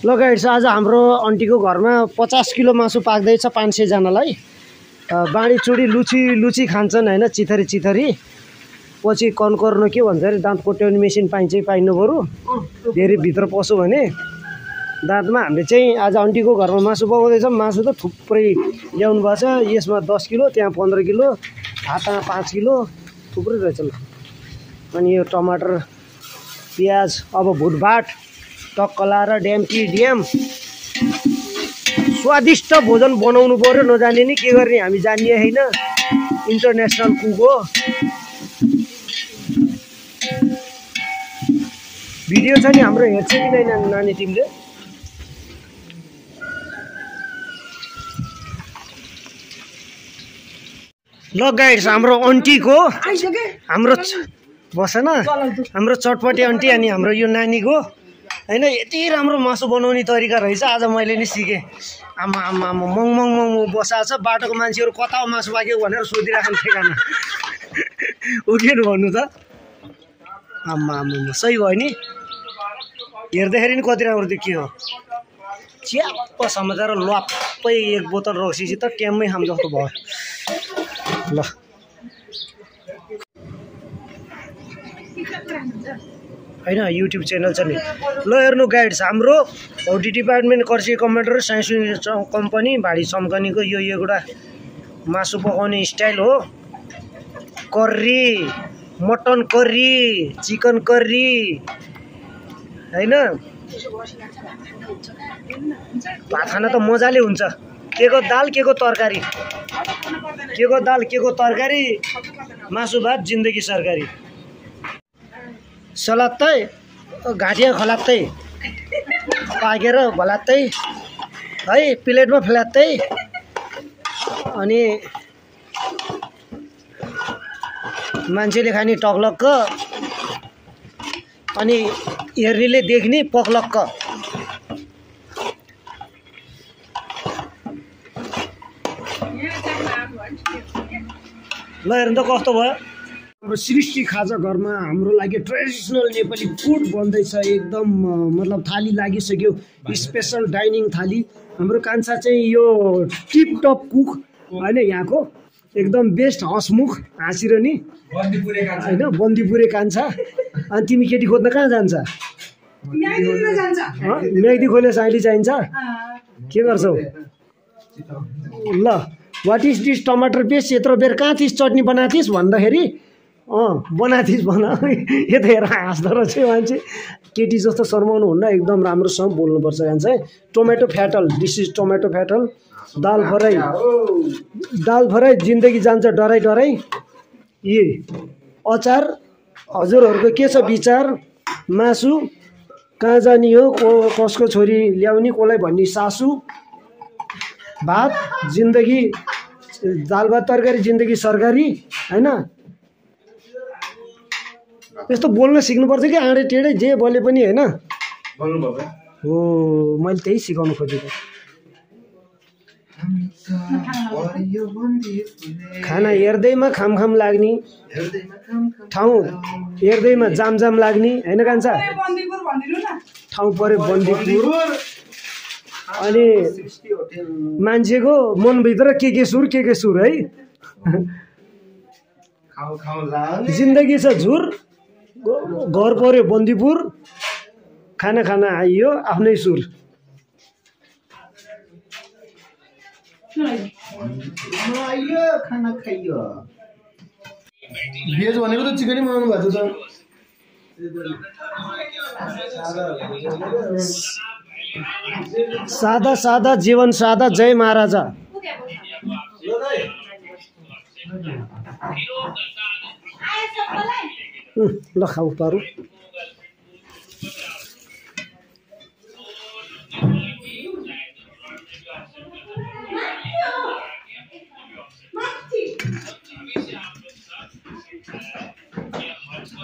ल गाइस आज हाम्रो आन्टीको घरमा 50 किलो मासु पाक्दैछ 500 जनालाई। बाँडी चुडी लुची लुची खान्छन् हैन, चिथरी चिथरी। पछि कन्कर्न के भन्छ अरे दाँत कोट्याउने मेसिन पाइनु बरु धेरै भित्र पस्यो भने दाँतमा। हामीले चाहिँ आज आन्टीको घरमा मासु पकाउँदैछ। मासु त थुप्रै ल्याउनु भएको छ। यसमा 10 किलो, त्यहाँ 15 किलो, हातमा 5 किलो, थुप्रै रहेछ। ल अनि यो टमाटर प्याज अब भुटभाट टक्क लाएर ड्याम्की ड्याम स्वादिष्ट भोजन बनाउनु पर्यो। नजाने नि के गर्ने, हामी जान्ने हैन, इन्टरनेसनल कुक हो। भिडियो छ नि हाम्रो, हेर्छ कि नै नानी तिमीले? ल गाइस हाम्रो आन्टीको हाम्रो बस न हाम्रो चटपटे आन्टी अनि हाम्रो यो नानीको हैन यति राम्रो मासु बनाउने तरिका रहेछ। आज मैले नि सिकेँ। आमा आमा आमा मङ मङ मङ बसाएको छ। बाटोको मान्छेहरू कता मासु पाक्यो भनेर सोधिराख्नु ठेगाना हो के भन्नु त। आमा आमा सही भयो नि, हेर्दाखेरि नि कति राम्रो त्यो के हो। च्याप्प समातेर लप्पै एक बोतल रक्सी त ट्याम्मै खाम जस्तो भयो। ल हैन युट्युब च्यानल छ नि। ल हेर्नु गाइड्स, हाम्रो होटल डिपार्टमेन्ट कर्सी कमान्डर साइन्स कम्पनी भाडी चम्कनीको यो एउटा मासु पकाउने स्टाइल हो। Curry, mutton curry, chicken curry हैन, भात खाना त मजाले हुन्छ। के को दाल के को तरकारी, के को दाल के को तरकारी, मासु भात जिन्दगी सरकारी। सलात्तै घाँटिया खलात्तै पाकेर भलात्तै है, प्लेटमा फ्ल्यात्तै। अनि मान्छेले खाने टक्लक्क, अनि हेर्नेले देख्ने पक्लक्क। ल हेर्नु त कस्तो भयो। हाम्रो सृष्टि खाजा घरमा हाम्रो लागि ट्रेडिसनल नेपाली फुड बन्दैछ। एकदम मतलब थाली लागिसक्यो, स्पेसल डाइनिङ थाली। हाम्रो कान्छा चाहिँ यो टिप टप कुक होइन, यहाँको एकदम बेस्ट हँसमुख हाँसिरहने होइन, बन्दीपुरे कान्छा। अनि तिमी केटी खोज्न कहाँ जान्छ? म्याग्दी खोले साइली चाहिन्छ, के गर्छौ? ल वाट इज दिस टमाटर पेस्ट, यत्रो बेर कहाँ थिइस् चटनी बनाएको थिइस् भन्दाखेरि बनाएको थिइस् भन। यो त हेर हाँस्दो रहेछ मान्छे। केटी जस्तो शर्माउनु हुन्न, एकदम राम्रोसँग बोल्नुपर्छ कान्छा। Tomato fatal, this is tomato fatal. दाल फ्राई जिन्दगी जान्छ डराइ डराइ। यी अचार हजुरहरूको के छ विचार? मासु कहाँ जाने हो, कसको छोरी ल्याउने, कसलाई भन्ने सासु। भात जिन्दगी, दाल भात तरकारी जिन्दगी सरकारी हैन। यस्तो बोल्न सिक्नुपर्छ कि आँडे टेढे जे बोले पनि हैन हो। मैले त्यही सिकाउनु खोजेको। खाना हेर्दैमा खाम लाग्ने, ठाउँ हेर्दैमा जाम लाग्ने हैन कान्छा? ठाउँ पऱ्यो बन्दीपुर। अनि मान्छेको मनभित्र के सुर है। जिन्दगी छ झुर, घर पऱ्यो बन्दीपुर, खाना आइयो आफ्नै सुर। खाना खाइयो। भेज भनेको त चिकनै बनाउनु भएको छ। सादा सादा जीवन सादा, जय महाराजा। ल खाऊ पारू।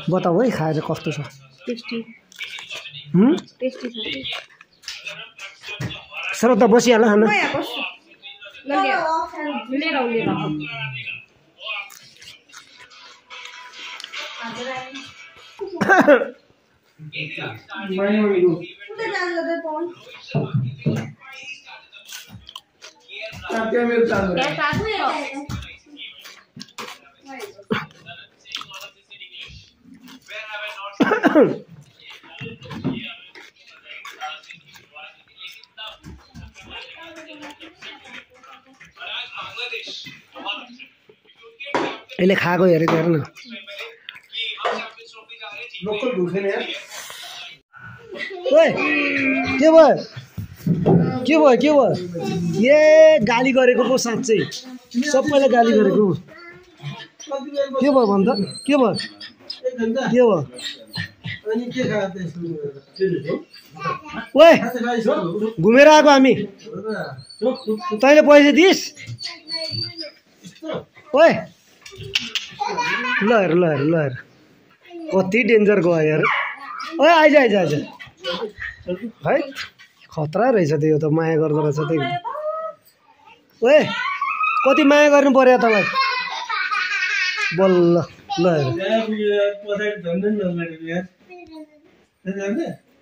बताऊ है खाएर कस्तो छ? टेस्टी टेस्टी छ। श्रद्धा बसिहाल खान। यसले खाएको हेरेको हेर न ओए के भयो के भयो के भयो ए गाली गरेको पो साँच्चै सबैले गाली गरेको के भयो भन् त के भयो ओए घुमेर आएको हामी तैँले पैसा दिइस् ओए ल हेर ल हेर ल हेर कति डेन्जर गयो यार ओए आइज आइज आइज है खतरा रहेछ त्यो त माया गर्दो रहेछ त्यो ओए कति माया गर्नु पर्यो तपाईँ बल्ल ल हेर